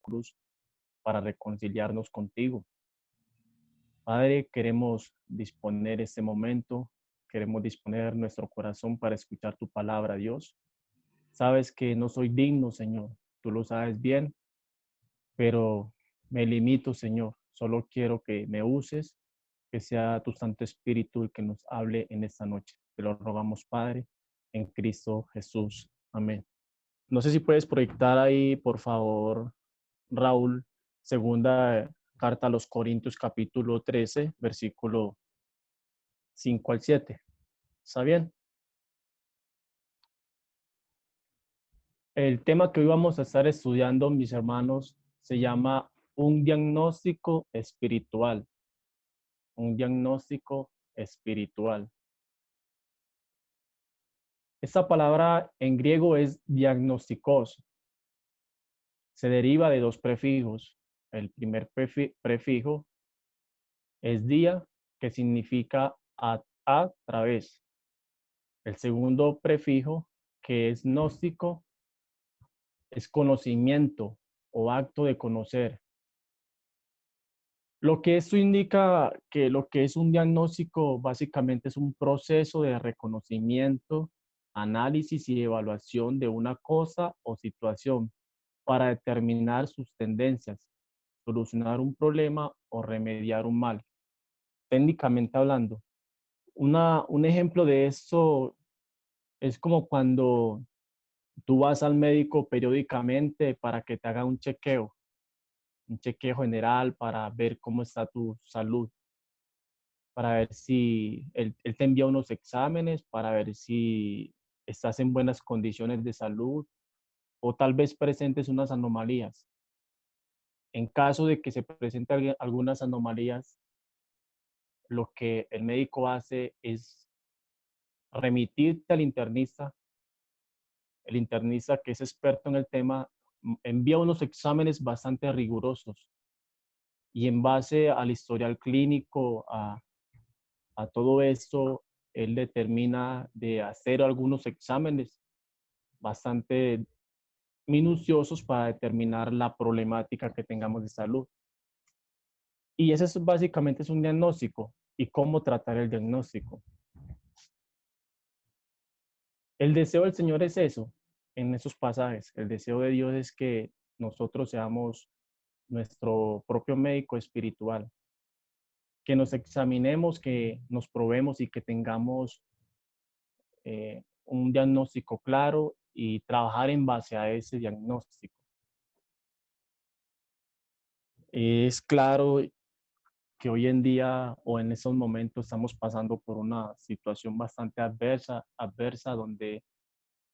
cruz para reconciliarnos contigo. Padre, queremos disponer este momento, queremos disponer nuestro corazón para escuchar tu palabra, Dios. Sabes que no soy digno, Señor, tú lo sabes bien, pero me limito, Señor. Solo quiero que me uses, que sea tu Santo Espíritu el que nos hable en esta noche. Te lo rogamos, Padre, en Cristo Jesús. Amén. No sé si puedes proyectar ahí, por favor, Raúl, segunda carta a los Corintios, capítulo 13, versículo 5 al 7. ¿Está bien? El tema que hoy vamos a estar estudiando, mis hermanos, se llama un diagnóstico espiritual. Un diagnóstico espiritual. Esta palabra en griego es diagnosticos. Se deriva de dos prefijos. El primer prefijo es día, que significa a través. El segundo prefijo, que es gnóstico, es conocimiento o acto de conocer. Lo que esto indica que lo que es un diagnóstico básicamente es un proceso de reconocimiento, análisis y evaluación de una cosa o situación para determinar sus tendencias, solucionar un problema o remediar un mal. Técnicamente hablando, un ejemplo de esto es como cuando tú vas al médico periódicamente para que te haga un chequeo general para ver cómo está tu salud, para ver si él te envía unos exámenes, para ver si estás en buenas condiciones de salud o tal vez presentes unas anomalías. En caso de que se presenten algunas anomalías, lo que el médico hace es remitirte al internista. El internista, que es experto en el tema, envía unos exámenes bastante rigurosos y en base al historial clínico, a todo esto, él determina de hacer algunos exámenes bastante minuciosos para determinar la problemática que tengamos de salud. Y ese es básicamente es un diagnóstico y cómo tratar el diagnóstico. El deseo del Señor es eso, en esos pasajes. El deseo de Dios es que nosotros seamos nuestro propio médico espiritual, que nos examinemos, que nos probemos y que tengamos un diagnóstico claro y trabajar en base a ese diagnóstico. Es claro que hoy en día o en estos momentos estamos pasando por una situación bastante adversa donde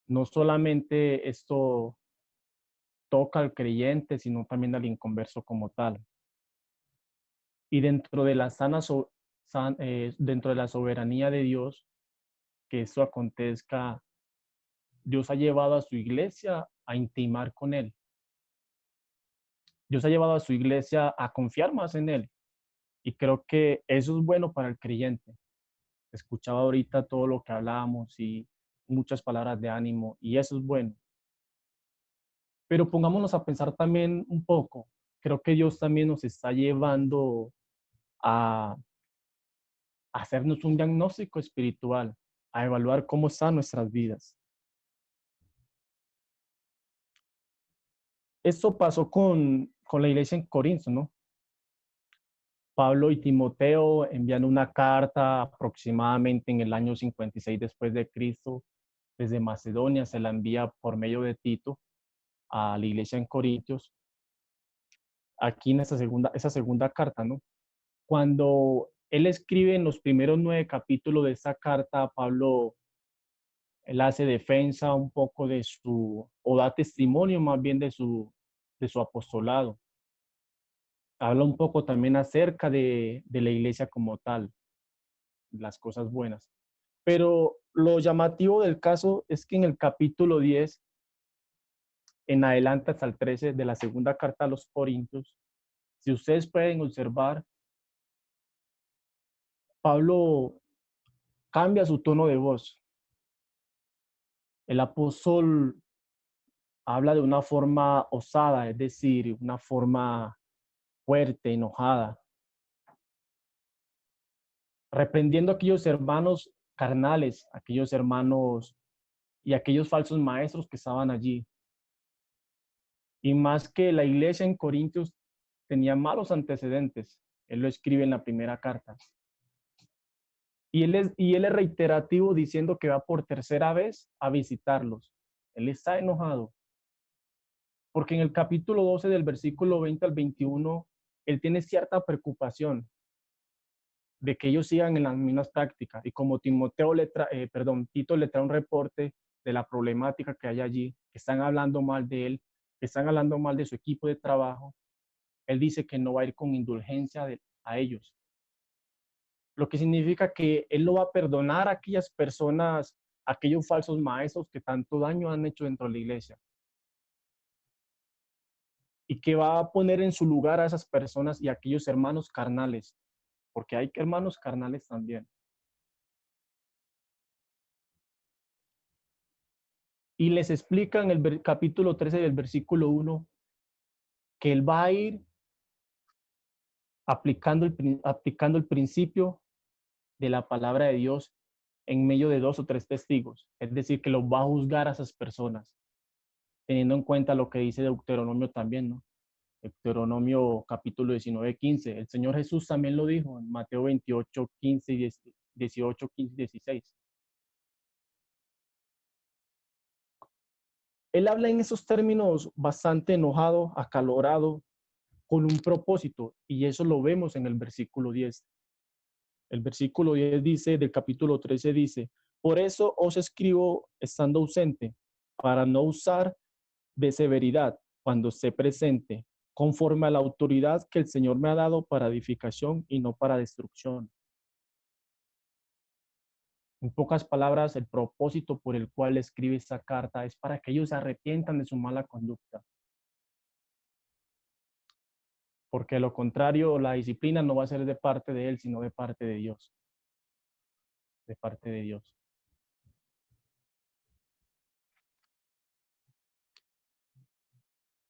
no solamente esto toca al creyente, sino también al inconverso como tal. Y dentro de la dentro de la soberanía de Dios, que esto acontezca, Dios ha llevado a su iglesia a intimar con Él. Dios ha llevado a su iglesia a confiar más en Él. Y creo que eso es bueno para el creyente. Escuchaba ahorita todo lo que hablábamos y muchas palabras de ánimo, y eso es bueno. Pero pongámonos a pensar también un poco. Creo que Dios también nos está llevando a hacernos un diagnóstico espiritual, a evaluar cómo están nuestras vidas. Esto pasó con la iglesia en Corinto, ¿no? Pablo y Timoteo envían una carta aproximadamente en el año 56 después de Cristo desde Macedonia, se la envía por medio de Tito a la iglesia en Corintios. Aquí en esa segunda carta, ¿no? Cuando él escribe en los primeros 9 capítulos de esta carta, Pablo, él hace defensa un poco de o da testimonio más bien de su apostolado. Habla un poco también acerca de la iglesia como tal, las cosas buenas. Pero lo llamativo del caso es que en el capítulo 10, en adelante hasta el 13 de la segunda carta a los Corintios, si ustedes pueden observar, Pablo cambia su tono de voz. El apóstol habla de una forma osada, es decir, una forma fuerte, enojada, reprendiendo a aquellos hermanos carnales, aquellos hermanos y aquellos falsos maestros que estaban allí. Y más que la iglesia en Corintios tenía malos antecedentes, él lo escribe en la primera carta. Y él es reiterativo diciendo que va por tercera vez a visitarlos. Él está enojado, porque en el capítulo 12 del versículo 20 al 21, él tiene cierta preocupación de que ellos sigan en las mismas prácticas. Y como Tito le trae un reporte de la problemática que hay allí, que están hablando mal de él, que están hablando mal de su equipo de trabajo, él dice que no va a ir con indulgencia a ellos. Lo que significa que él no va a perdonar a aquellas personas, a aquellos falsos maestros que tanto daño han hecho dentro de la iglesia. Y que va a poner en su lugar a esas personas y a aquellos hermanos carnales, porque hay hermanos carnales también. Y les explica en el capítulo 13 del versículo 1 que él va a ir aplicando el principio de la palabra de Dios en medio de dos o tres testigos. Es decir, que los va a juzgar a esas personas, teniendo en cuenta lo que dice Deuteronomio también, ¿no? Deuteronomio capítulo 19, 15. El Señor Jesús también lo dijo en Mateo 28, 15 y 18, 15 y 16. Él habla en esos términos bastante enojado, acalorado, con un propósito, y eso lo vemos en el versículo 10. El versículo 10 dice, del capítulo 13 dice, por eso os escribo estando ausente, para no usar de severidad cuando esté presente, conforme a la autoridad que el Señor me ha dado para edificación y no para destrucción. En pocas palabras, el propósito por el cual escribe esta carta es para que ellos se arrepientan de su mala conducta. Porque a lo contrario, la disciplina no va a ser de parte de él, sino de parte de Dios. De parte de Dios.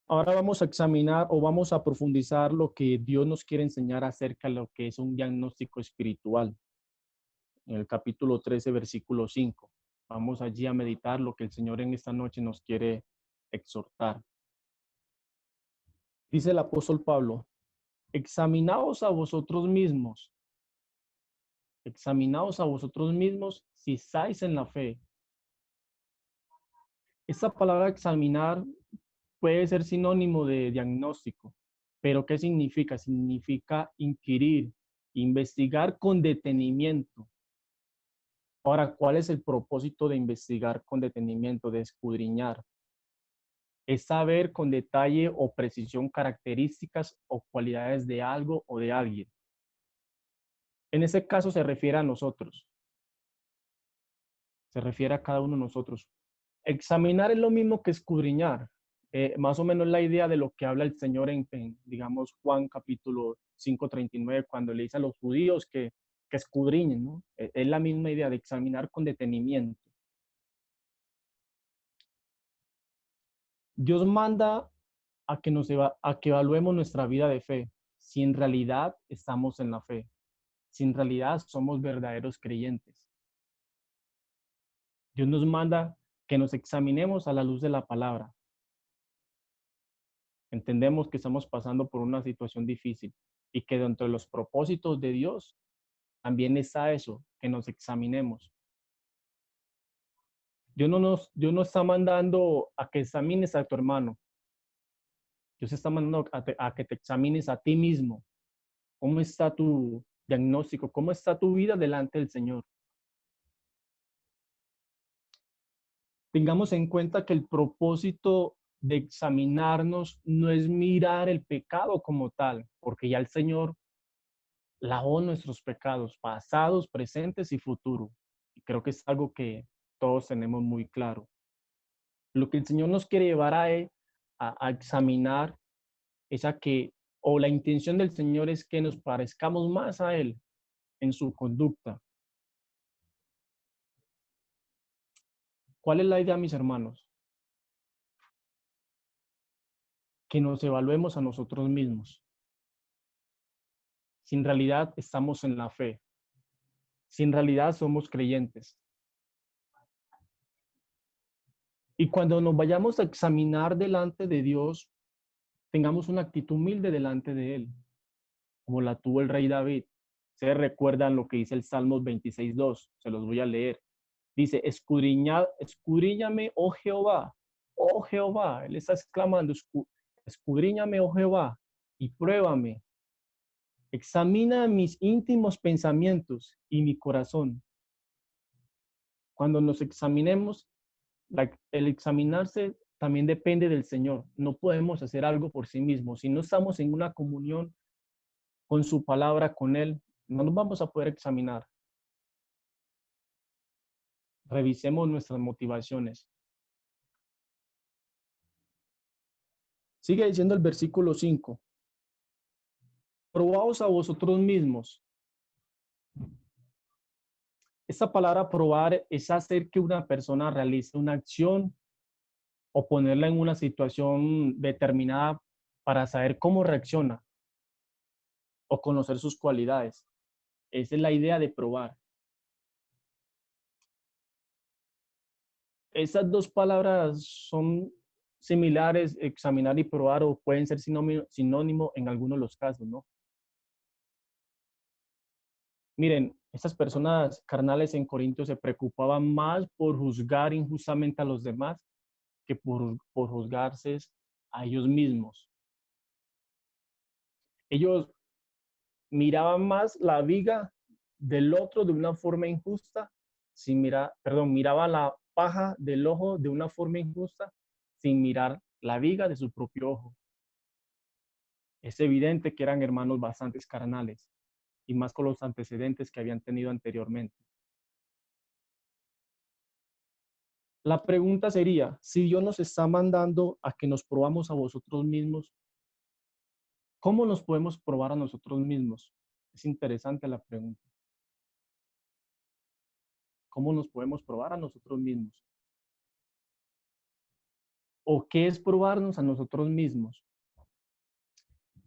Ahora vamos a examinar o vamos a profundizar lo que Dios nos quiere enseñar acerca de lo que es un diagnóstico espiritual. En el capítulo 13, versículo 5. Vamos allí a meditar lo que el Señor en esta noche nos quiere exhortar. Dice el apóstol Pablo, examinaos a vosotros mismos si estáis en la fe. Esta palabra examinar puede ser sinónimo de diagnóstico, pero ¿qué significa? Significa inquirir, investigar con detenimiento. Ahora, ¿cuál es el propósito de investigar con detenimiento, de escudriñar? Es saber con detalle o precisión características o cualidades de algo o de alguien. En ese caso se refiere a nosotros, se refiere a cada uno de nosotros. Examinar es lo mismo que escudriñar. Más o menos la idea de lo que habla el Señor digamos, Juan capítulo 5:39, cuando le dice a los judíos que escudriñen, ¿no? Es la misma idea de examinar con detenimiento. Dios manda a que evaluemos nuestra vida de fe, si en realidad estamos en la fe, si en realidad somos verdaderos creyentes. Dios nos manda que nos examinemos a la luz de la palabra. Entendemos que estamos pasando por una situación difícil y que dentro de los propósitos de Dios también está eso, que nos examinemos. Dios no está mandando a que examines a tu hermano. Dios está mandando a que te examines a ti mismo. ¿Cómo está tu diagnóstico? ¿Cómo está tu vida delante del Señor? Tengamos en cuenta que el propósito de examinarnos no es mirar el pecado como tal, porque ya el Señor lavó nuestros pecados, pasados, presentes y futuros. Y creo que es algo que todos tenemos muy claro. Lo que el Señor nos quiere llevar a examinar es a que, o la intención del Señor es que nos parezcamos más a Él en su conducta. ¿Cuál es la idea, mis hermanos? que nos evaluemos a nosotros mismos. Si en realidad estamos en la fe, si en realidad somos creyentes. Y cuando nos vayamos a examinar delante de Dios, tengamos una actitud humilde delante de Él, como la tuvo el rey David. Se recuerdan lo que dice el Salmos 26:2, se los voy a leer. Dice, escudriñame, oh Jehová, él está exclamando, escudriñame, oh Jehová, y pruébame, examina mis íntimos pensamientos y mi corazón. Cuando nos examinemos, el examinarse también depende del Señor. No podemos hacer algo por sí mismos. Si no estamos en una comunión con su palabra, con Él, no nos vamos a poder examinar. Revisemos nuestras motivaciones. Sigue diciendo el versículo 5. Probaos a vosotros mismos. Esta palabra probar es hacer que una persona realice una acción o ponerla en una situación determinada para saber cómo reacciona o conocer sus cualidades. Esa es la idea de probar. Esas dos palabras son similares, examinar y probar, o pueden ser sinónimo en algunos de los casos, ¿no? Miren, estas personas carnales en Corinto se preocupaban más por juzgar injustamente a los demás que por juzgarse a ellos mismos. Ellos miraban más la viga del otro de una forma injusta, miraban la paja del ojo de una forma injusta sin mirar la viga de su propio ojo. Es evidente que eran hermanos bastante carnales y más con los antecedentes que habían tenido anteriormente. La pregunta sería, si Dios nos está mandando a que nos probamos a vosotros mismos, ¿cómo nos podemos probar a nosotros mismos? Es interesante la pregunta. ¿Cómo nos podemos probar a nosotros mismos? ¿O qué es probarnos a nosotros mismos?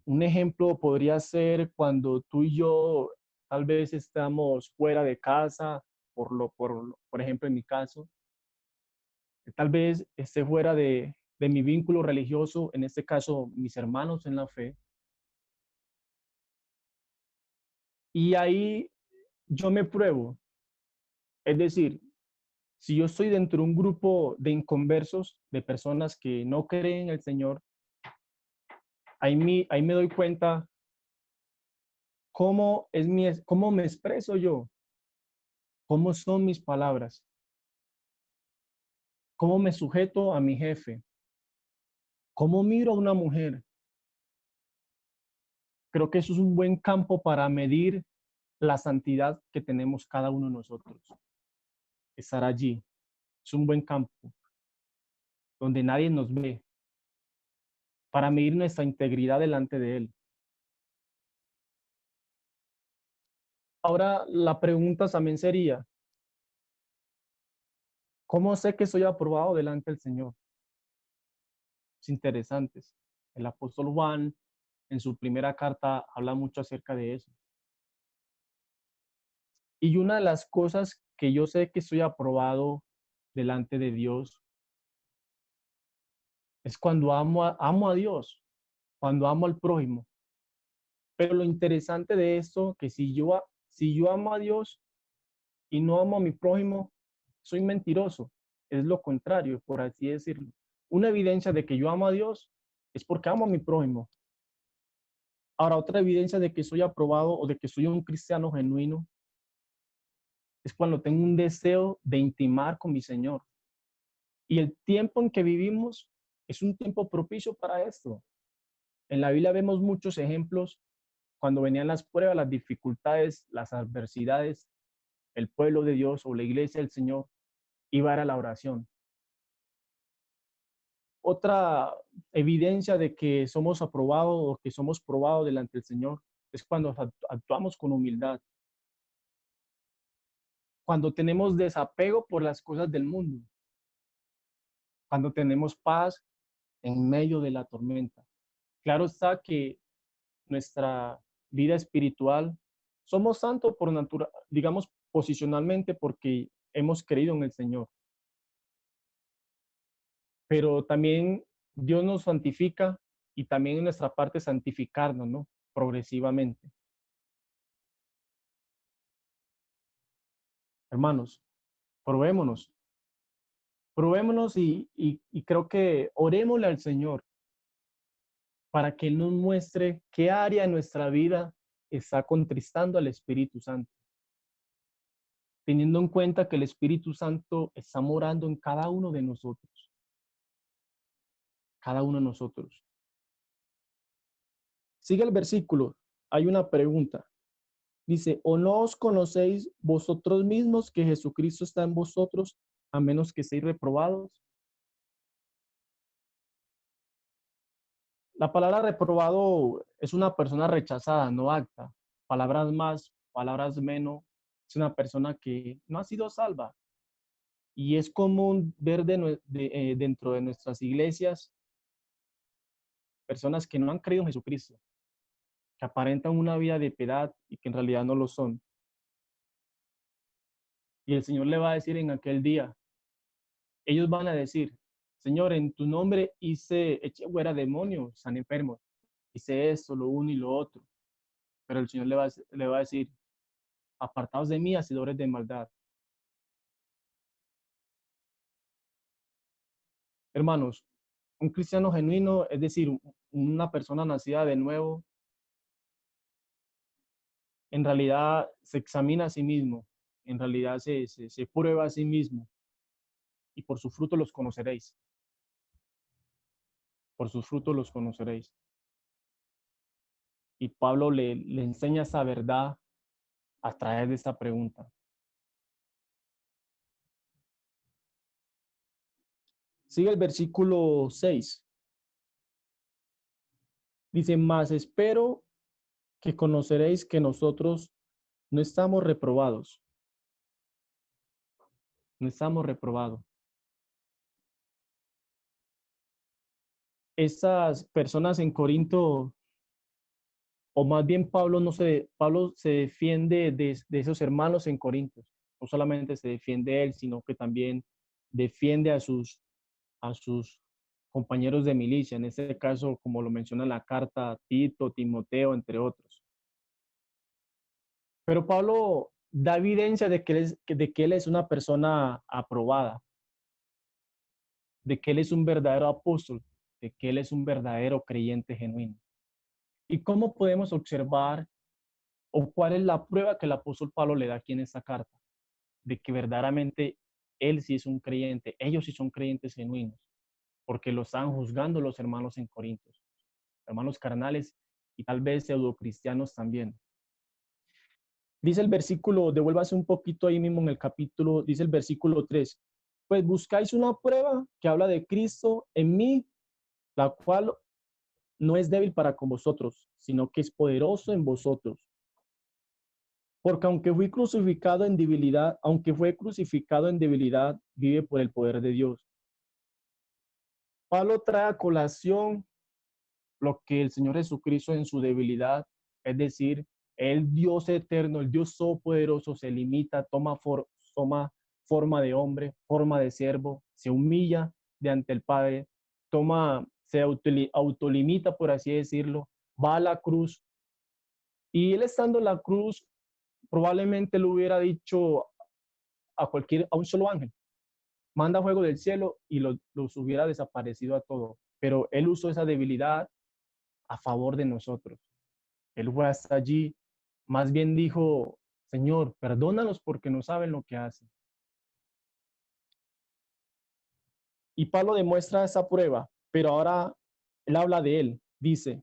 Un ejemplo podría ser cuando tú y yo tal vez estamos fuera de casa, por ejemplo, en mi caso, tal vez esté fuera de mi vínculo religioso, en este caso, mis hermanos en la fe, y ahí yo me pruebo. Es decir, si yo estoy dentro de un grupo de inconversos, de personas que no creen en el Señor, ahí me doy cuenta cómo me expreso yo, cómo son mis palabras, cómo me sujeto a mi jefe, cómo miro a una mujer. Creo que eso es un buen campo para medir la santidad que tenemos cada uno de nosotros. Estar allí es un buen campo donde nadie nos ve para medir nuestra integridad delante de Él. Ahora, la pregunta también sería, ¿cómo sé que soy aprobado delante del Señor? Es interesante. El apóstol Juan, en su primera carta, habla mucho acerca de eso. Y una de las cosas que yo sé que soy aprobado delante de Dios es cuando amo a Dios, cuando amo al prójimo. Pero lo interesante de esto, que si yo amo a Dios y no amo a mi prójimo, soy mentiroso. Es lo contrario, por así decirlo. Una evidencia de que yo amo a Dios es porque amo a mi prójimo. Ahora, otra evidencia de que soy aprobado o de que soy un cristiano genuino es cuando tengo un deseo de intimar con mi Señor. Y el tiempo en que vivimos es un tiempo propicio para esto. En la Biblia vemos muchos ejemplos cuando venían las pruebas, las dificultades, las adversidades, el pueblo de Dios o la iglesia del Señor iba a la oración. Otra evidencia de que somos aprobados o que somos probados delante del Señor es cuando actuamos con humildad, cuando tenemos desapego por las cosas del mundo, cuando tenemos paz en medio de la tormenta. Claro está que nuestra vida espiritual somos santos por natura, digamos, posicionalmente porque hemos creído en el Señor, pero también Dios nos santifica y también en nuestra parte santificarnos, ¿no? Progresivamente. Hermanos, probémonos, probémonos y creo que orémosle al Señor para que Él nos muestre qué área de nuestra vida está contristando al Espíritu Santo, teniendo en cuenta que el Espíritu Santo está morando en cada uno de nosotros. Sigue el versículo, hay una pregunta. Dice, ¿o no os conocéis vosotros mismos que Jesucristo está en vosotros, a menos que seáis reprobados? La palabra reprobado es una persona rechazada, no apta. Palabras más, palabras menos. Es una persona que no ha sido salva. Y es común ver dentro de nuestras iglesias personas que no han creído en Jesucristo, que aparentan una vida de piedad y que en realidad no lo son. Y el Señor le va a decir en aquel día, ellos van a decir, Señor, en tu nombre eché fuera demonios, están enfermos, hice esto, lo uno y lo otro. Pero el Señor le va a decir, apartados de mí, hacedores de maldad. Hermanos, un cristiano genuino, es decir, una persona nacida de nuevo, en realidad se examina a sí mismo, en realidad se prueba a sí mismo y por sus frutos los conoceréis, por sus frutos los conoceréis. Y Pablo le enseña esa verdad a través de esta pregunta. Sigue el versículo 6. Dice, más espero que conoceréis que nosotros no estamos reprobados, no estamos reprobados. Esas personas en Corinto, o más bien Pablo se defiende de esos hermanos en Corinto. No solamente se defiende él, sino que también defiende a sus compañeros de milicia, en este caso, como lo menciona la carta, Tito, Timoteo, entre otros. Pero Pablo da evidencia de que él es una persona aprobada, de que él es un verdadero apóstol, de que él es un verdadero creyente genuino. ¿Y cómo podemos observar o cuál es la prueba que el apóstol Pablo le da aquí en esta carta? De que verdaderamente él sí es un creyente, ellos sí son creyentes genuinos, porque lo están juzgando los hermanos en Corintios, hermanos carnales y tal vez pseudocristianos también. Dice el versículo, devuélvase un poquito ahí mismo en el capítulo, dice el versículo 3, pues buscáis una prueba que habla de Cristo en mí, la cual no es débil para con vosotros, sino que es poderoso en vosotros. Porque aunque fui crucificado en debilidad, aunque fue crucificado en debilidad, vive por el poder de Dios. Pablo trae a colación lo que el Señor Jesucristo en su debilidad, es decir, el Dios eterno, el Dios todopoderoso se limita, toma forma de hombre, forma de siervo, se humilla de ante el Padre, se autolimita, por así decirlo, va a la cruz y él estando en la cruz probablemente le hubiera dicho a un solo ángel, manda fuego del cielo y los hubiera desaparecido a todos. Pero él usó esa debilidad a favor de nosotros. Él fue hasta allí, más bien dijo, Señor, perdónalos porque no saben lo que hacen. Y Pablo demuestra esa prueba, pero ahora él habla de él, dice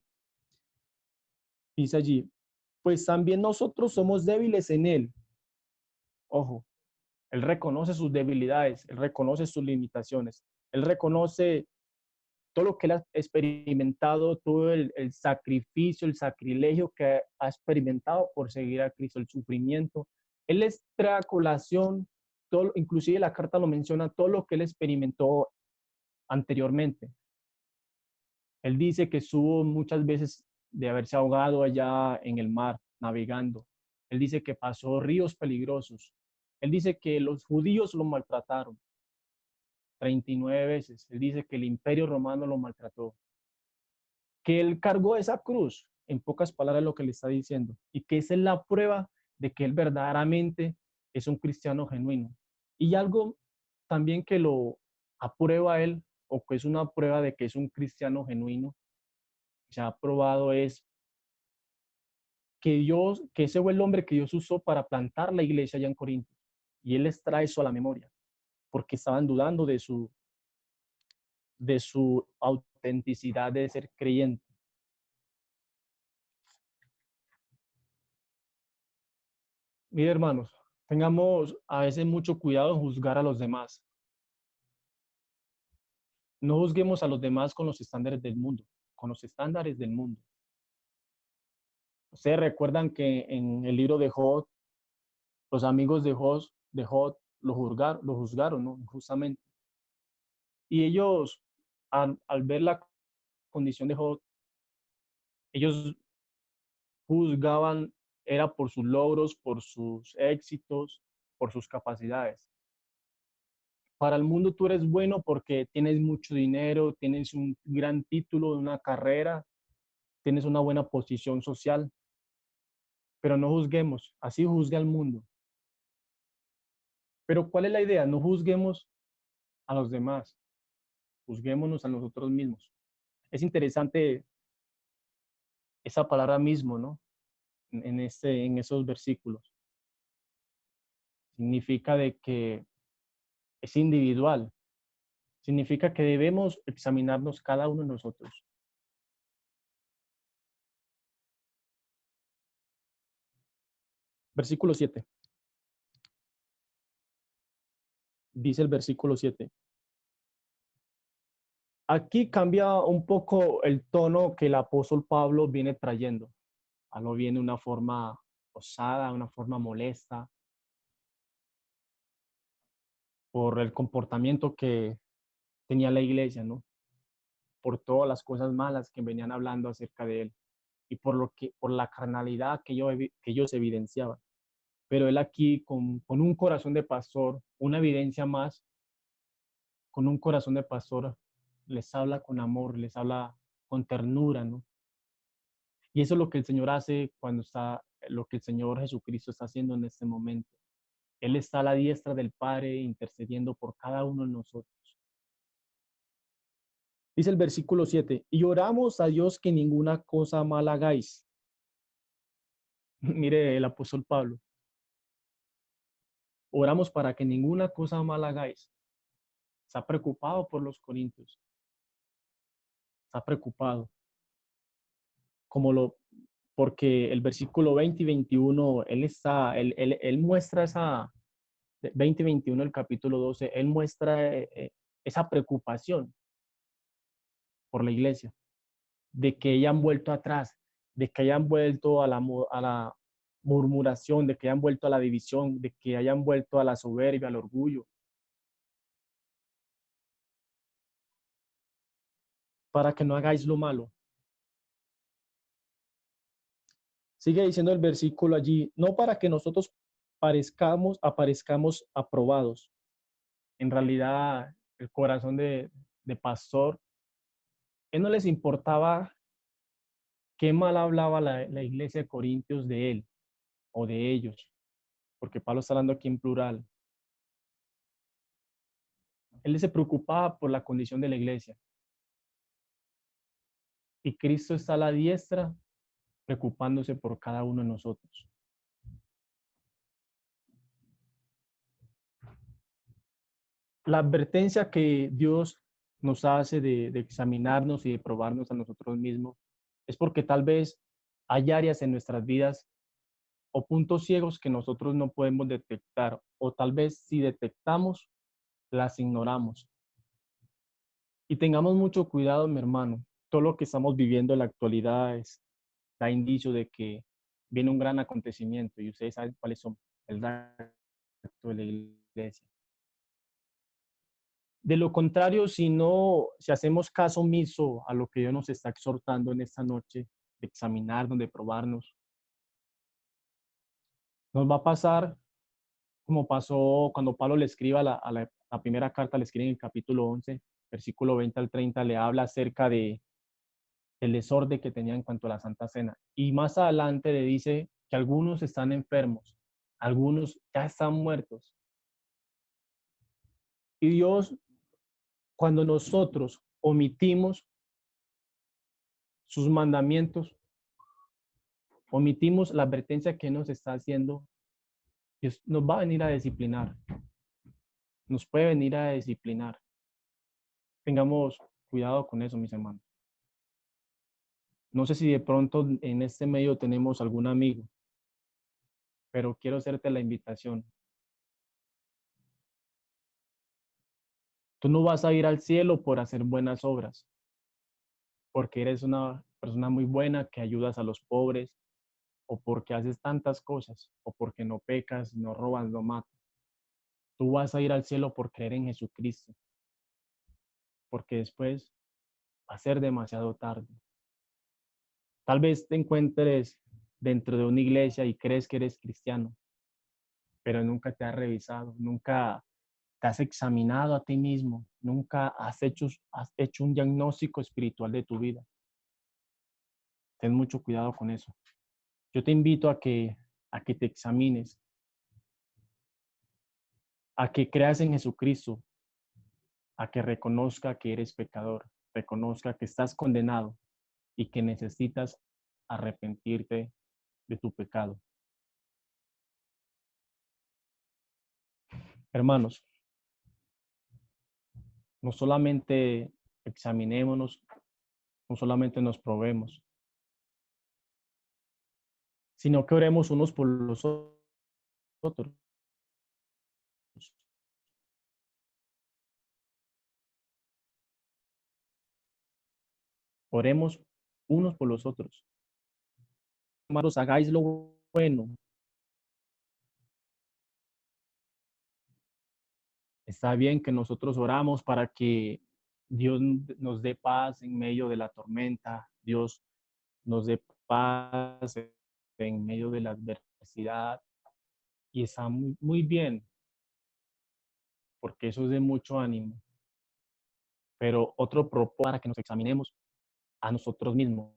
allí, pues también nosotros somos débiles en él. Ojo, él reconoce sus debilidades, él reconoce sus limitaciones, él reconoce todo lo que él ha experimentado, todo el sacrificio, el sacrilegio que ha experimentado por seguir a Cristo, el sufrimiento. Él les trae a colación, todo, inclusive la carta lo menciona, todo lo que él experimentó anteriormente. Él dice que estuvo muchas veces de haberse ahogado allá en el mar, navegando. Él dice que pasó ríos peligrosos. Él dice que los judíos lo maltrataron 39 veces. Él dice que el imperio romano lo maltrató. Que él cargó esa cruz, en pocas palabras lo que le está diciendo, y que esa es la prueba de que él verdaderamente es un cristiano genuino. Y algo también que lo aprueba a él, o que es una prueba de que es un cristiano genuino, se ha probado es que Dios, que ese fue el hombre que Dios usó para plantar la iglesia allá en Corinto. Y él les trae eso a la memoria, porque estaban dudando de su autenticidad de ser creyente. Mire, hermanos, tengamos a veces mucho cuidado en juzgar a los demás. No juzguemos a los demás con los estándares del mundo, con los estándares del mundo. Ustedes recuerdan que en el libro de Job, los amigos de Job lo juzgaron, ¿no? Justamente. Y ellos, al ver la condición de Job, ellos juzgaban, era por sus logros, por sus éxitos, por sus capacidades. Para el mundo tú eres bueno porque tienes mucho dinero, tienes un gran título, una carrera, tienes una buena posición social, pero no juzguemos, así juzga el mundo. Pero ¿cuál es la idea? No juzguemos a los demás, juzguémonos a nosotros mismos. Es interesante esa palabra mismo, ¿no? En esos versículos. Significa de que es individual, significa que debemos examinarnos cada uno de nosotros. Versículo 7. Dice el versículo 7. Aquí cambia un poco el tono que el apóstol Pablo viene trayendo. Pablo viene de una forma osada, una forma molesta, por el comportamiento que tenía la iglesia, ¿no? Por todas las cosas malas que venían hablando acerca de él y por la carnalidad que ellos evidenciaban. Pero él aquí, con un corazón de pastor, una evidencia más, con un corazón de pastor, les habla con amor, les habla con ternura, ¿no? Y eso es lo que el Señor hace cuando está, lo que el Señor Jesucristo está haciendo en este momento. Él está a la diestra del Padre intercediendo por cada uno de nosotros. Dice el versículo 7, y oramos a Dios que ninguna cosa mala hagáis. Mire el apóstol Pablo, oramos para que ninguna cosa mala hagáis. Está preocupado por los corintios, está preocupado, como lo, porque el versículo 20 y 21, él muestra esa, 20 y 21 del capítulo 12, él muestra esa preocupación por la iglesia, de que hayan vuelto atrás, de que hayan vuelto a la murmuración, de que hayan vuelto a la división, de que hayan vuelto a la soberbia, al orgullo, para que no hagáis lo malo. Sigue diciendo el versículo allí, no para que nosotros aparezcamos aprobados. En realidad, el corazón de pastor, él no les importaba qué mal hablaba la iglesia de Corintios de él o de ellos, porque Pablo está hablando aquí en plural. Él se preocupaba por la condición de la iglesia. Y Cristo está a la diestra preocupándose por cada uno de nosotros. La advertencia que Dios nos hace de examinarnos y de probarnos a nosotros mismos es porque tal vez hay áreas en nuestras vidas o puntos ciegos que nosotros no podemos detectar, o tal vez si detectamos, las ignoramos. Y tengamos mucho cuidado, mi hermano. Todo lo que estamos viviendo en la actualidad da indicio de que viene un gran acontecimiento y ustedes saben cuáles son, el rapto de la iglesia. De lo contrario, si hacemos caso omiso a lo que Dios nos está exhortando en esta noche, de examinarnos, de probarnos, nos va a pasar como pasó cuando Pablo le escribe la primera carta, le escribe en el capítulo 11, versículo 20 al 30, le habla acerca del desorden que tenía en cuanto a la Santa Cena. Y más adelante le dice que algunos están enfermos, algunos ya están muertos. Y Dios, cuando nosotros omitimos sus mandamientos, omitimos la advertencia que nos está haciendo, Dios nos va a venir a disciplinar, nos puede venir a disciplinar. Tengamos cuidado con eso, mis hermanos. No sé si de pronto en este medio tenemos algún amigo, pero quiero hacerte la invitación. Tú no vas a ir al cielo por hacer buenas obras, porque eres una persona muy buena que ayudas a los pobres, o porque haces tantas cosas, o porque no pecas, no robas, no matas. Tú vas a ir al cielo por creer en Jesucristo, porque después va a ser demasiado tarde. Tal vez te encuentres dentro de una iglesia y crees que eres cristiano, pero nunca te has revisado, nunca te has examinado a ti mismo, nunca has hecho un diagnóstico espiritual de tu vida. Ten mucho cuidado con eso. Yo te invito a que te examines, a que creas en Jesucristo, a que reconozca que eres pecador, reconozca que estás condenado y que necesitas arrepentirte de tu pecado. Hermanos, no solamente examinémonos, no solamente nos probemos, sino que oremos unos por los otros. Oremos unos por los otros. Hermanos, hagáis lo bueno. Está bien que nosotros oramos para que Dios nos dé paz en medio de la tormenta, Dios nos dé paz en medio de la adversidad, y está muy, muy bien, porque eso es de mucho ánimo. Pero otro propósito para que nos examinemos a nosotros mismos.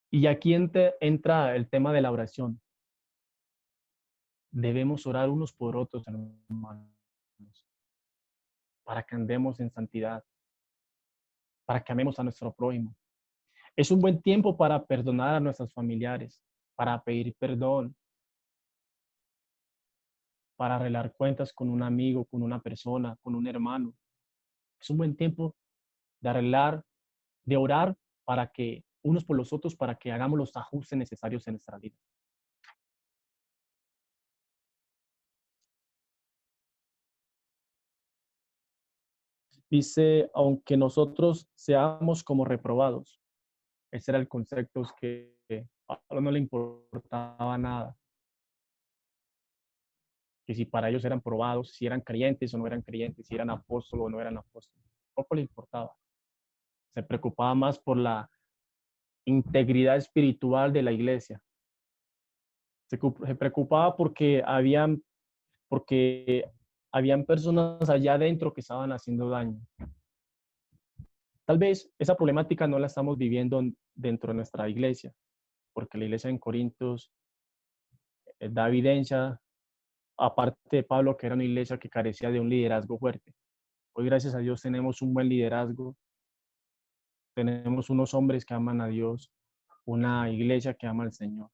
Y aquí entra el tema de la oración. Debemos orar unos por otros, hermanos, para que andemos en santidad, para que amemos a nuestro prójimo. Es un buen tiempo para perdonar a nuestros familiares, para pedir perdón, para arreglar cuentas con un amigo, con una persona, con un hermano. Es un buen tiempo de arreglar, de orar para que unos por los otros, para que hagamos los ajustes necesarios en nuestra vida. Dice, aunque nosotros seamos como reprobados. Ese era el concepto que a Pablo no le importaba nada, que si para ellos eran probados, si eran creyentes o no eran creyentes, si eran apóstoles o no eran apóstoles. Poco le importaba. Se preocupaba más por la integridad espiritual de la iglesia. Se preocupaba porque habían personas allá adentro que estaban haciendo daño. Tal vez esa problemática no la estamos viviendo dentro de nuestra iglesia, porque la iglesia en Corintios da evidencia, aparte de Pablo, que era una iglesia que carecía de un liderazgo fuerte. Hoy, gracias a Dios, tenemos un buen liderazgo, tenemos unos hombres que aman a Dios, una iglesia que ama al Señor,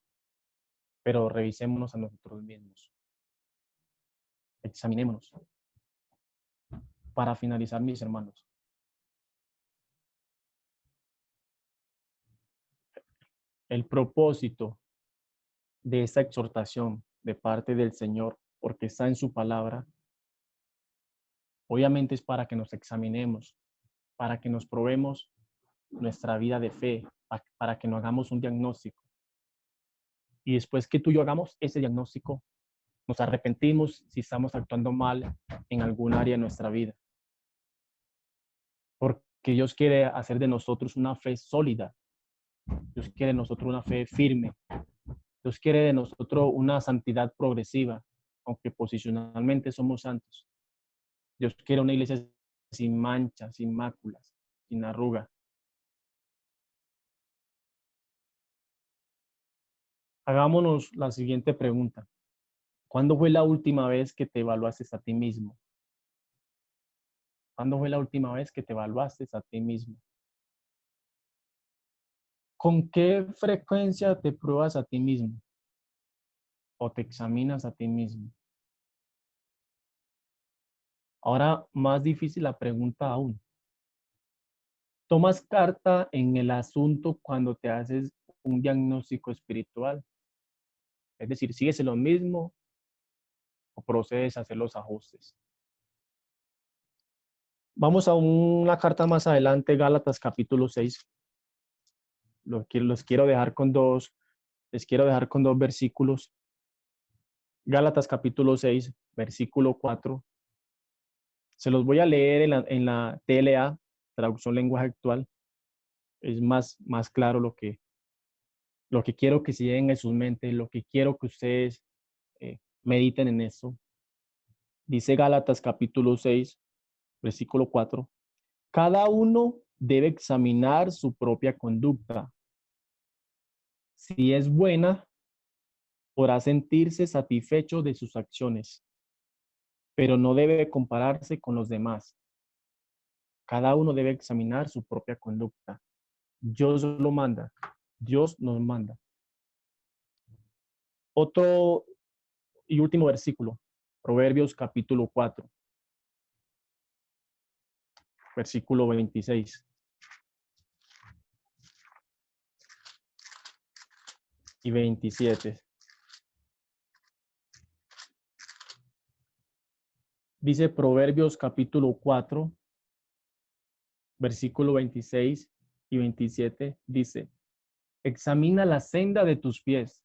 pero revisémonos a nosotros mismos, examinémonos. Para finalizar, mis hermanos, el propósito de esta exhortación de parte del Señor, porque está en su palabra, obviamente es para que nos examinemos, para que nos probemos nuestra vida de fe, para que nos hagamos un diagnóstico. Y después que tú y yo hagamos ese diagnóstico, Nos arrepentimos si estamos actuando mal en algún área de nuestra vida, porque Dios quiere hacer de nosotros una fe sólida. Dios quiere de nosotros una fe firme. Dios quiere de nosotros una santidad progresiva, aunque posicionalmente somos santos. Dios quiere una iglesia sin manchas, sin máculas, sin arruga. Hagámonos la siguiente pregunta. ¿Cuándo fue la última vez que te evaluaste a ti mismo? ¿Cuándo fue la última vez que te evaluaste a ti mismo? ¿Con qué frecuencia te pruebas a ti mismo o te examinas a ti mismo? Ahora, más difícil la pregunta aún. ¿Tomas carta en el asunto cuando te haces un diagnóstico espiritual? Es decir, ¿sigues en lo mismo o procedes a hacer los ajustes? Vamos a una carta más adelante, Gálatas capítulo 6. Los quiero dejar con les quiero dejar con dos versículos. Gálatas capítulo 6, versículo 4. Se los voy a leer en la TLA, traducción lenguaje actual. Es más claro lo que quiero que se lleven en sus mentes, lo que quiero que ustedes mediten en eso. Dice Gálatas capítulo 6, versículo 4. Cada uno debe examinar su propia conducta. Si es buena, podrá sentirse satisfecho de sus acciones, pero no debe compararse con los demás. Cada uno debe examinar su propia conducta. Dios lo manda. Dios nos manda. Otro y último versículo. Proverbios capítulo 4, versículo 26 y 27. Dice Proverbios capítulo 4, versículo 26 y 27. Dice, examina la senda de tus pies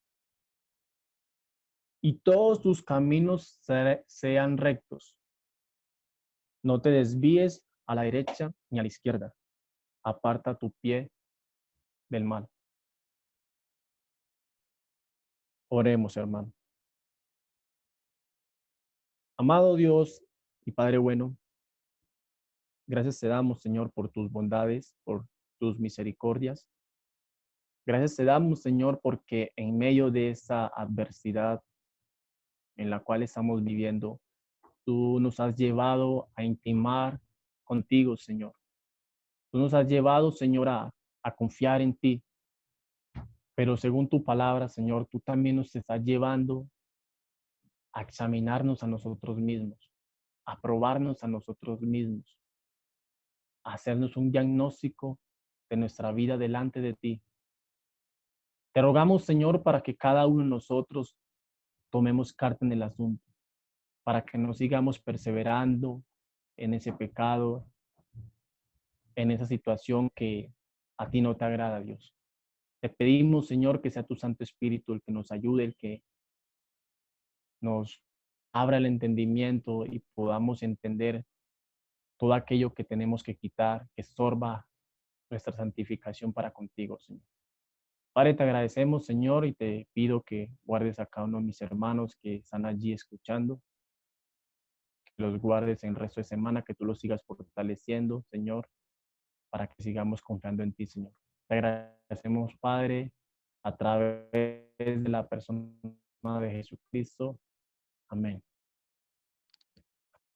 y todos tus caminos sean rectos. No te desvíes a la derecha ni a la izquierda. Aparta tu pie del mal. Oremos, hermano. Amado Dios y Padre bueno, gracias te damos, Señor, por tus bondades, por tus misericordias. Gracias te damos, Señor, porque en medio de esta adversidad en la cual estamos viviendo, tú nos has llevado a intimar contigo, Señor. Tú nos has llevado, Señor, a confiar en ti. Pero según tu palabra, Señor, tú también nos estás llevando a examinarnos a nosotros mismos, a probarnos a nosotros mismos, a hacernos un diagnóstico de nuestra vida delante de ti. Te rogamos, Señor, para que cada uno de nosotros tomemos carta en el asunto, para que no sigamos perseverando en ese pecado, en esa situación que a ti no te agrada, Dios. Te pedimos, Señor, que sea tu Santo Espíritu el que nos ayude, el que nos abra el entendimiento y podamos entender todo aquello que tenemos que quitar, que estorba nuestra santificación para contigo, Señor. Padre, te agradecemos, Señor, y te pido que guardes a cada uno de mis hermanos que están allí escuchando, que los guardes en el resto de semana, que tú los sigas fortaleciendo, Señor, para que sigamos confiando en ti, Señor. Te agradecemos, Padre, a través de la persona de Jesucristo. Amén.